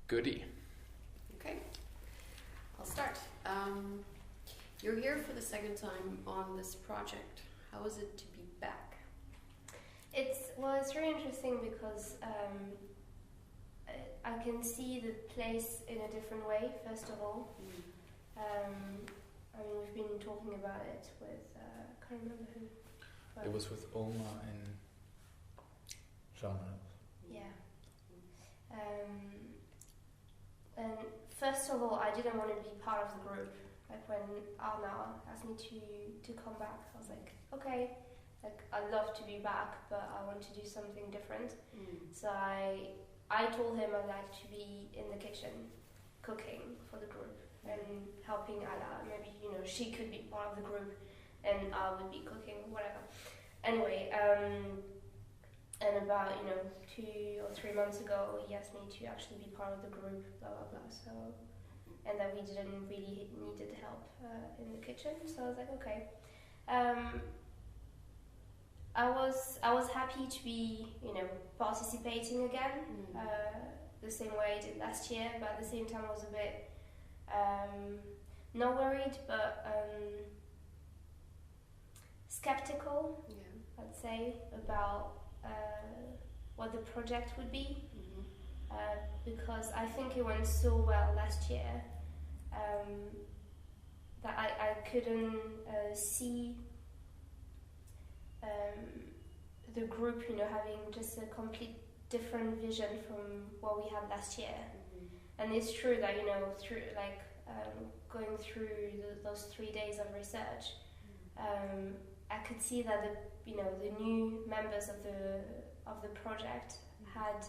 Goodie. Okay, I'll start. You're here for the second time on this project. How is it to be back? It's really interesting because I can see the place in a different way, first of all. I mean, we've been talking about it with, I can't remember who. It was with Omar and Jean. Yeah. And first of all, I didn't want to be part of the group. Like when Arna asked me to come back, I was like, okay, like I'd love to be back, but I want to do something different. So I told him I'd like to be in the kitchen, cooking for the group and helping Ala. Maybe she could be part of the group, and I would be cooking, whatever. Anyway, and about 2 or 3 months ago, he asked me to actually be part of the group, blah blah blah. So, and that we didn't really needed help in the kitchen. So I was like, okay. I was happy to be participating again, the same way I did last year, but at the same time I was a bit not worried, but skeptical. Yeah. I'd say about what the project would be, because I think it went so well last year that I couldn't see the group, having just a complete different vision from what we had last year. And it's true that through going through those 3 days of research, I could see that the new members of the project had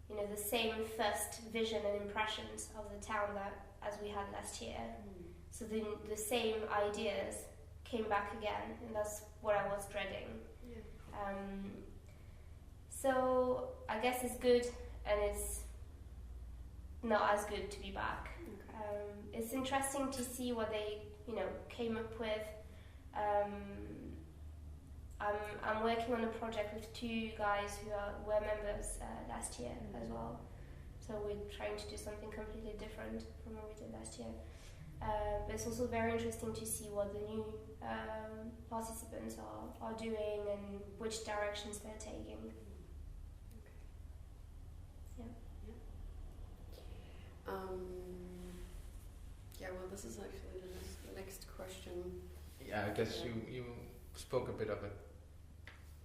the same first vision and impressions of the town as we had last year. So the same ideas came back again, and that's what I was dreading. Yeah. So I guess it's good, and it's not as good to be back. Okay. It's interesting to see what they came up with. I'm working on a project with 2 guys who were members last year as well. So we're trying to do something completely different from what we did last year. But it's also very interesting to see what the new participants are doing and which directions they're taking. Okay. Yeah. Well, this is actually the next question. Yeah, I guess you spoke a bit of it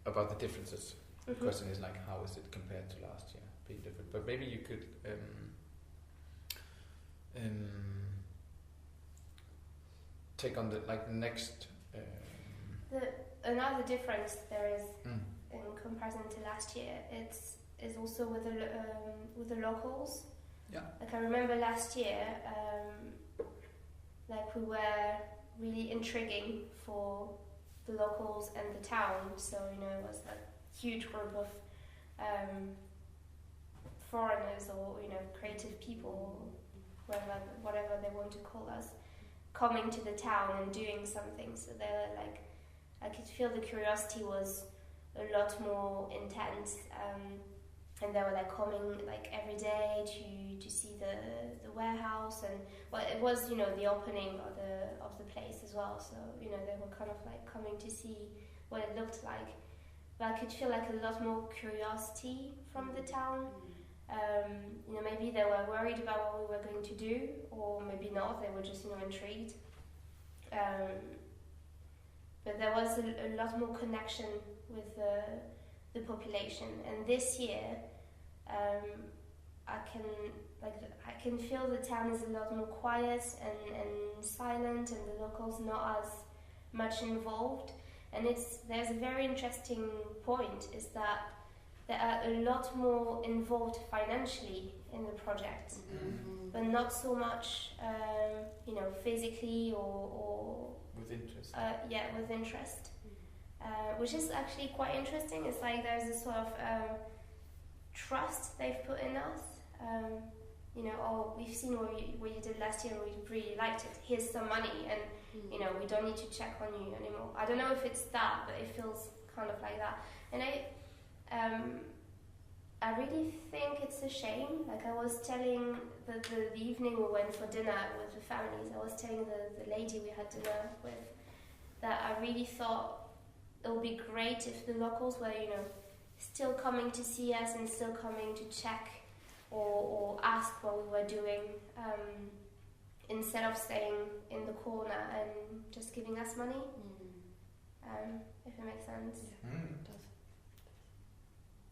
about the differences. The question is how is it compared to last year, being different? But maybe you could take on the next. Another difference there is in comparison to last year. Is also with the locals. Yeah. Like I remember last year, we were really intriguing for the locals and the town. So it was a huge group of foreigners or creative people, whatever they want to call us, coming to the town and doing something. So they're I could feel the curiosity was a lot more intense, and they were coming every day to see the warehouse, and it was the opening of the place as well. So they were kind of coming to see what it looked like. But I could feel a lot more curiosity from the town. Maybe they were worried about what we were going to do, or maybe not. They were just intrigued. But there was a lot more connection with the population. And this year, I can feel the town is a lot more quiet and silent, and the locals not as much involved. And there's a very interesting point, is that there are a lot more involved financially in the project, but not so much, physically or with interest. With interest, which is actually quite interesting. It's there's a sort of trust they've put in us. We've seen what you did last year and we really liked it. Here's some money, and we don't need to check on you anymore. I don't know if it's that, but it feels kind of like that. And I really think it's a shame. Like I was telling the evening we went for dinner with the families, I was telling the lady we had dinner with that I really thought it would be great if the locals were, still coming to see us and still coming to check or ask what we were doing, instead of staying in the corner and just giving us money. If it makes sense. Yeah, it does.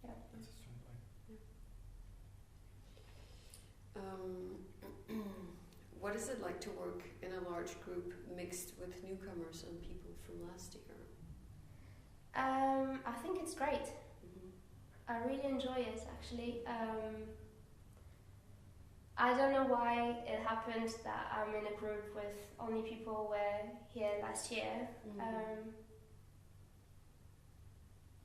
Yeah. That's a strong point. What is it like to work in a large group mixed with newcomers and people from last year? I think it's great. I really enjoy it, actually. I don't know why it happened that I'm in a group with only people who were here last year.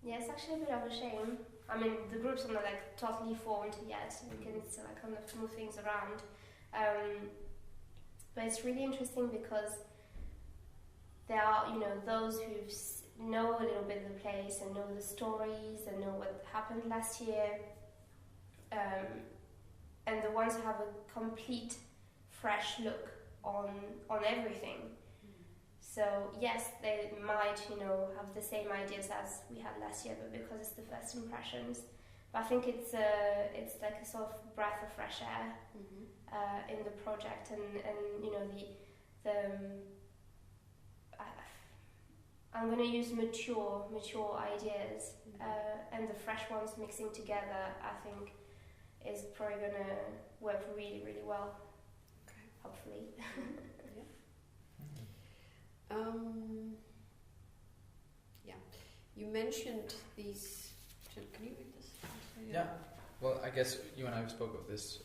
Yeah, it's actually a bit of a shame. I mean, the group's not like totally formed yet. We can still like kind of move things around. But it's really interesting because there are, those who know a little bit of the place and know the stories and know what happened last year. And the ones who have a complete fresh look on everything. So yes, they might, have the same ideas as we had last year, but because it's the first impressions. But I think it's like a sort of breath of fresh air in the project, and I'm going to use mature ideas, and the fresh ones mixing together. I think is probably going to work really, really well. Okay. Hopefully. Yeah. You mentioned these. Can you read this? Yeah. Well, I guess you and I spoke of this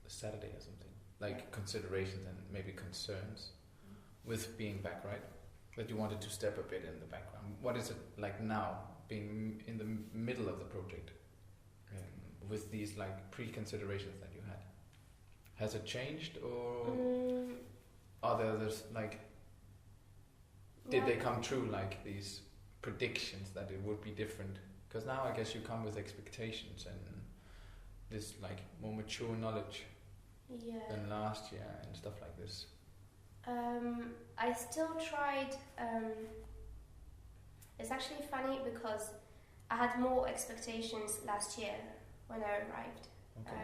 Saturday or something, like considerations and maybe concerns with being back, right? That you wanted to step a bit in the background. What is it like now, being in the middle of the project, with these like pre-considerations that you had? Has it changed, or are there others like? Did they come true, like these predictions that it would be different? Because now I guess you come with expectations and this like more mature knowledge than last year and stuff like this. I still tried. It's actually funny because I had more expectations last year when I arrived. Okay.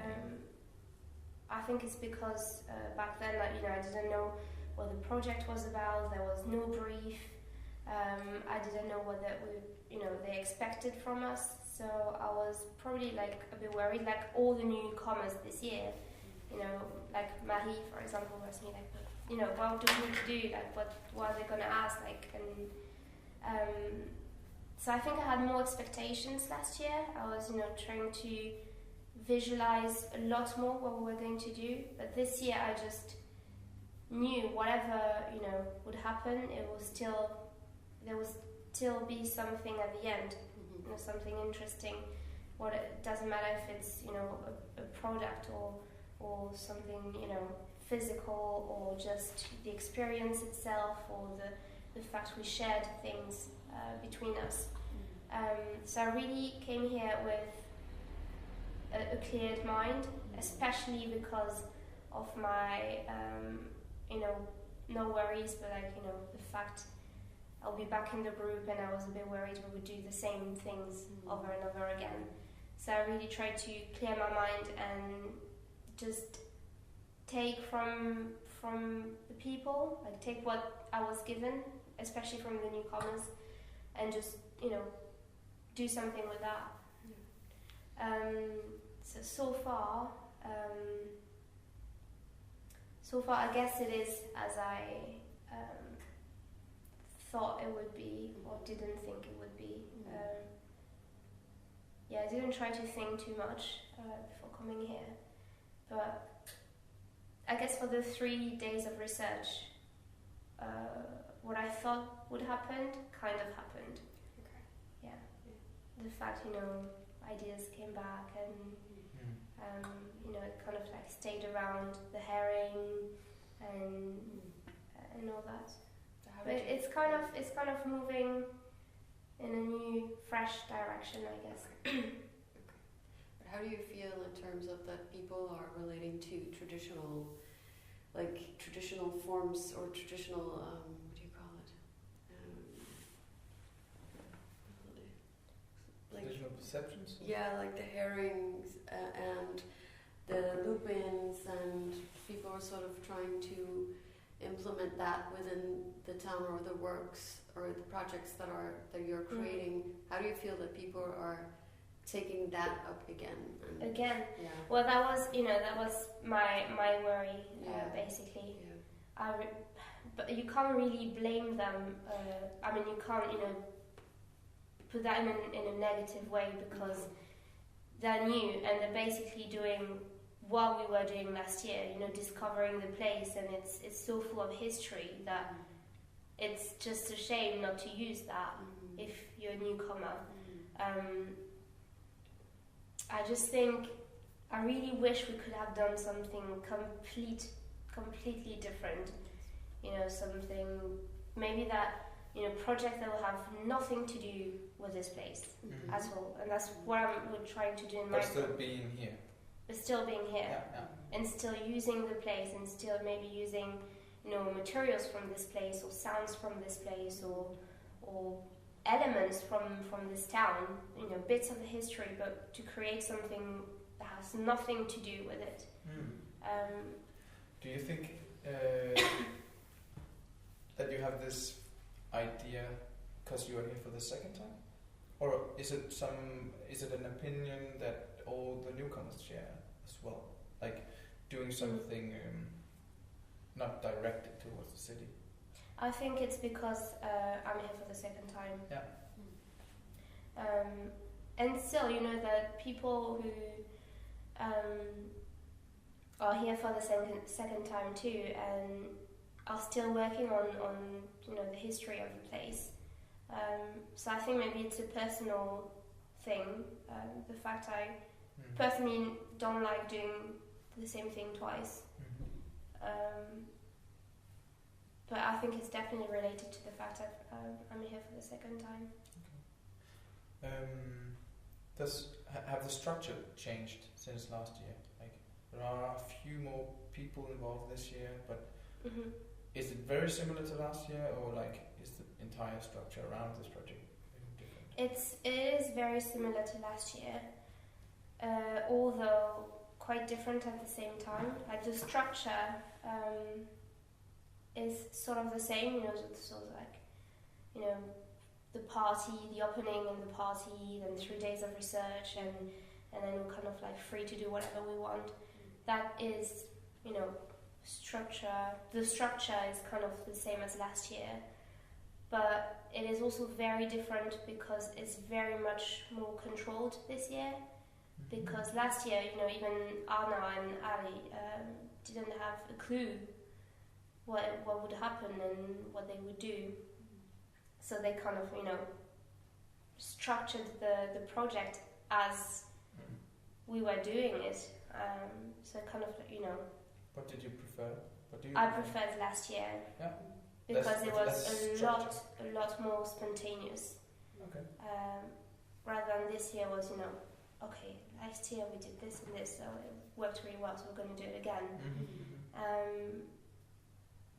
I think it's because back then, I didn't know what the project was about. There was no brief. I didn't know what they expected from us. So I was probably like a bit worried, like all the newcomers this year. Like Marie, for example, asked me like, what do we need to do? Like, what are they gonna ask? Like, and so I think I had more expectations last year. I was, trying to visualize a lot more what we were going to do. But this year, I just knew whatever would happen, there will still be something at the end. Something interesting. It doesn't matter if it's a product or something physical, or just the experience itself, or the fact we shared things between us. So I really came here with a cleared mind, especially because of my no worries, but the fact I'll be back in the group, and I was a bit worried we would do the same things over and over again. So I really tried to clear my mind and just take from the people, like take what I was given, especially from the newcomers, and just do something with that. So far I guess it is as I thought it would be, or didn't think it would be. I didn't try to think too much before coming here, but I guess for the 3 days of research, what I thought would happen kind of happened. Okay. Yeah. The fact, ideas came back, and it kind of like stayed around the herring and all that. But it's kind of moving in a new, fresh direction, I guess. Okay. how do you feel in terms of that people are relating to traditional forms or traditional, what do you call it? Traditional perceptions? Yeah, like the herrings and the lupins, and people are sort of trying to implement that within the town or the works or the projects that you're creating. How do you feel that people are taking that up again? Again? Yeah. Well, that was my worry, basically. Yeah. But you can't really blame them. I mean, you can't, put that in a negative way, because they're new and they're basically doing what we were doing last year, discovering the place, and it's so full of history that it's just a shame not to use that if you're a newcomer. I just think I really wish we could have done something completely different. Something maybe that project that will have nothing to do with this place at all, and that's what we're trying to do in my. But still being here. But still being here, and still using the place, and still maybe using materials from this place, or sounds from this place, or elements from this town, bits of the history, but to create something that has nothing to do with it. Do you think that you have this idea because you are here for the second time, or is it an opinion that all the newcomers share as well, like doing something not directed towards the city? I think it's because I'm here for the second time. Yeah. And still, that people who are here for the second time too, and are still working on the history of the place. So I think maybe it's a personal thing. The fact I personally don't like doing the same thing twice. But I think it's definitely related to the fact that I'm here for the second time. Okay. Have the structure changed since last year? Like, there are a few more people involved this year, but is it very similar to last year, or like is the entire structure around this project different? It is very similar to last year, although quite different at the same time. Like the structure is sort of the same, sort of like, the party, the opening and the party, then 3 days of research, and then we're kind of like free to do whatever we want. That is, structure. The structure is kind of the same as last year, but it is also very different because it's very much more controlled this year. Because last year, even Anna and Ali didn't have a clue what would happen and what they would do. So they kind of, structured the project as we were doing it. So kind of, What did you prefer? I preferred last year. Yeah. Because it was a lot more spontaneous. Okay. Rather than this year was, okay, last year we did this and this, so it worked really well, so we're going to do it again.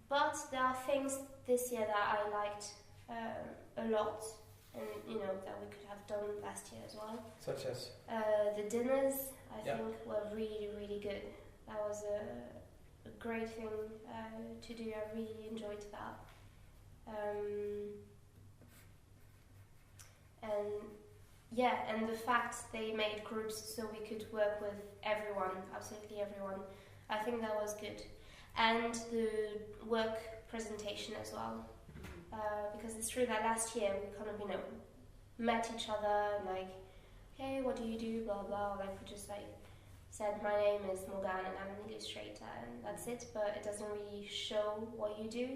But there are things this year that I liked a lot, and that we could have done last year as well. Such as? The dinners, I think, were really, really good. That was a great thing to do. I really enjoyed that. And the fact they made groups so we could work with everyone, absolutely everyone, I think that was good. And the work presentation as well. Because it's true that last year we kind of, met each other and like, hey, what do you do, blah, blah. Like we just like said, my name is Morgan and I'm an illustrator, and that's it, but it doesn't really show what you do.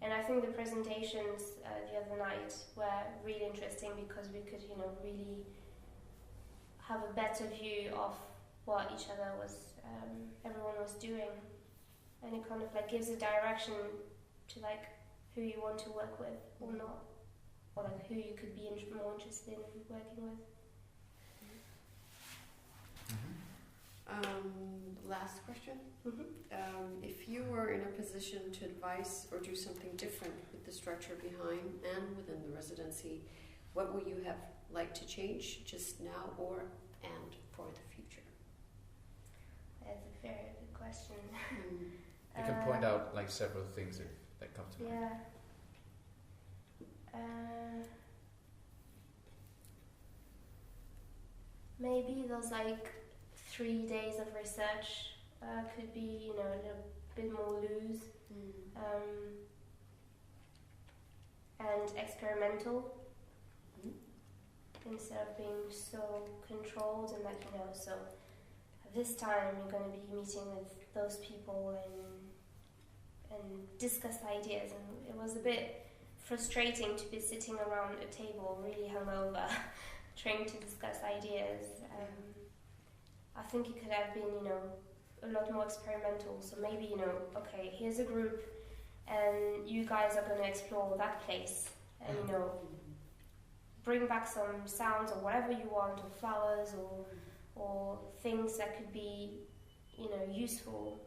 And I think the presentations the other night were really interesting because we could, really have a better view of what each other was, everyone was doing. And it kind of like gives a direction to like who you want to work with or not, or like who you could be more interested in working with. Last question. Mm-hmm. If you were in a position to advise or do something different with the structure behind and within the residency, what would you have liked to change just now and for the future? That's a very good question. You can point out like several things that come to mind. Maybe those like 3 days of research could be, a little bit more loose and experimental instead of being so controlled and so this time you're going to be meeting with those people and discuss ideas, and it was a bit frustrating to be sitting around a table really hungover trying to discuss ideas. I think it could have been, a lot more experimental. So maybe, okay, here's a group, and you guys are going to explore that place, and bring back some sounds or whatever you want, or flowers, or things that could be, useful,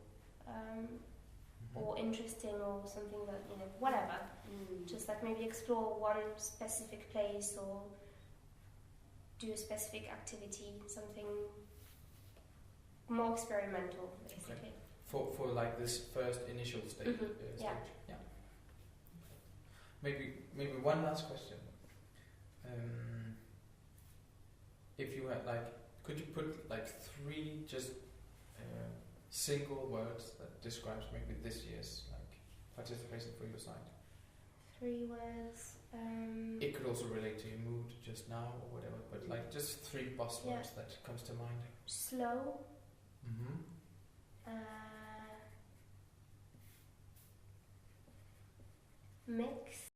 or interesting, or something that whatever. Just like maybe explore one specific place or do a specific activity, something more experimental, basically. Okay. For like this first initial stage. Yeah. Maybe one last question. If you had could you put 3 just single words that describes maybe this year's participation for your site? 3 words. It could also relate to your mood just now or whatever, but just 3 buzzwords that comes to mind. Slow. Mix.